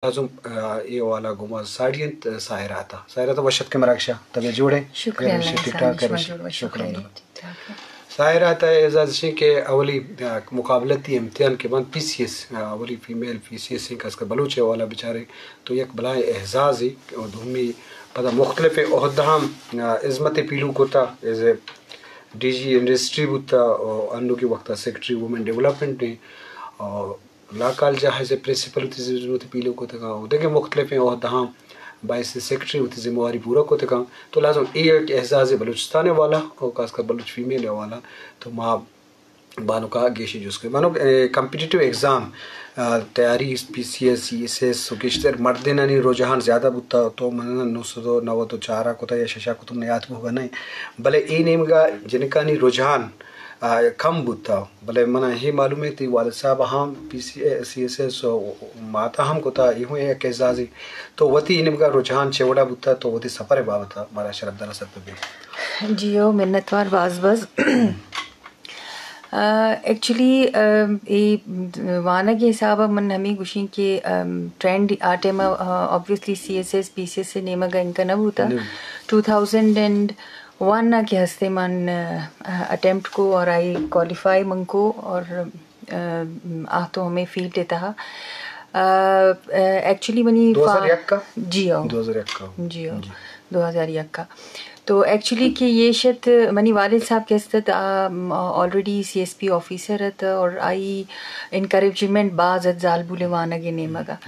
لازم ये वाला गुमा साड़ियन सायरा था वशत के मराक्षा तबे जोड़े شكرا لك ठीक ठाक कर شكرا شكرا لك. सायरा था एजाज सिंह के अवली मुकाबलती इम्तिहान के बाद पीसीएस अवली फीमेल पीसीएस सिंह का इसका बलूच वाला बेचारे तो एक बलाए एहजाज ही और धूमी पता मुख्तलिफ ओहदाम इज़्मत पीलू को था एज ए डीजी इंडस्ट्री बुता और अन्नू के वक्त सेक्रेटरी वुमेन डेवलपमेंट ने और लाकाल जहाज़ प्रिंसिपल होती ज़रूरत पीलू को तक देखे मुख्तलिफ ओहदाम बाईस सेक्रेटरी होती ज़िम्मेवारी पूरा को तक तो लाजम एक एहसास बलूचिस्तान वाला और खासकर बलूच फीमेल वाला तो माँ बानो का गेशी जुस के मानो कम्पिटिटिव एग्ज़ाम तैयारी PCS CSS सुकेशतर मर्दिनानी रुझान ज़्यादा बुता तो मन नुसो नव तो चारा को या शशा को तुमने याद होगा नहीं भले ई नेम का जिनका नहीं रुझान कम बुता भले मना ही मालूम है थी वाल साहब हम PCS माता हम को था यूँ एक एजाज़ी तो वती इनका रुझान चेवड़ा बुता तो वती सफ़र बाबता हमारा शरफदारा सब पे जियो मिन्नतवार बाज़ एक्चुअली ये वाना के हिसाब मन हमें गुशी के ट्रेंड आटे में ऑब्वियसली CSS PCS से नेमा का इनका न होता 2001 ना के हस्ते मन अटेम्प्ट को और आई क्वालिफाई मन को और आ तो हमें फील्ड देता है एक्चुअली मनी 2001 का जियो 2001 का जियो 2001 का तो एक्चुअली कि ये शत मनी वालिद साहब कहते थे ऑलरेडी CSP ऑफिसर था और आई इनकरेजमेंट बाज जालबुले वाना के नेमा का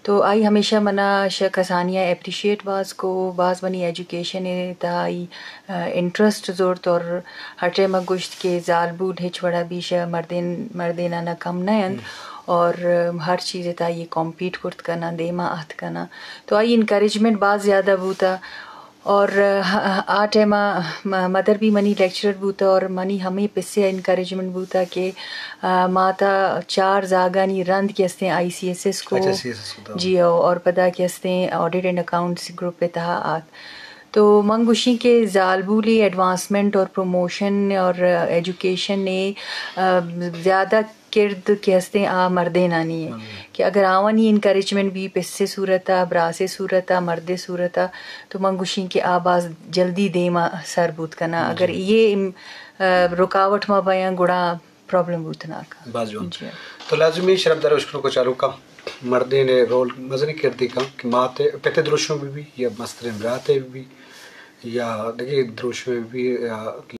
तो आई हमेशा मना कसानिया अप्रिशिएट बाज को बाज बनी एजुकेशन था आई इंटरेस्ट जोर और हटे मगुश्त के जालबुल हिचवड़ा भी मर्देना ना कम नयन और हर चीज़ था ये कॉम्पीट करत करना देमा आहत करना तो आई इनकरेजमेंट बाज ज़्यादा बूता और आ टाइमा मदर भी मनी लेक्चरर बूता और मनी हमें पिस्से इनकरेजमेंट बूता के माता 4 जागानी रंद के हस्ते ICSS को जी और पता के हस्ते ऑडिट एंड अकाउंट्स ग्रुप पे था आत तो मंगुशी के जालबूली एडवांसमेंट और प्रमोशन और एजुकेशन ने ज़्यादा किर्द के हस्ते मर्दे नानी है कि अगर आवानी इनकरेजमेंट भी पिस्से सूरता ब्रासे सूरता मर्दे सूरता तो मंगुशी के आबाज जल्दी दे मा सरबूत करना अगर ये रुकावट मा बयां गुड़ा प्रॉब्लम बूतना का तो लाजमी शरफदार उश्करों को चालू का मर्दे ने रोल मजनी किरदी का कि माते पहते द्रोशों में भी या मस्तरे राते भी या देखिए द्रोशों में भी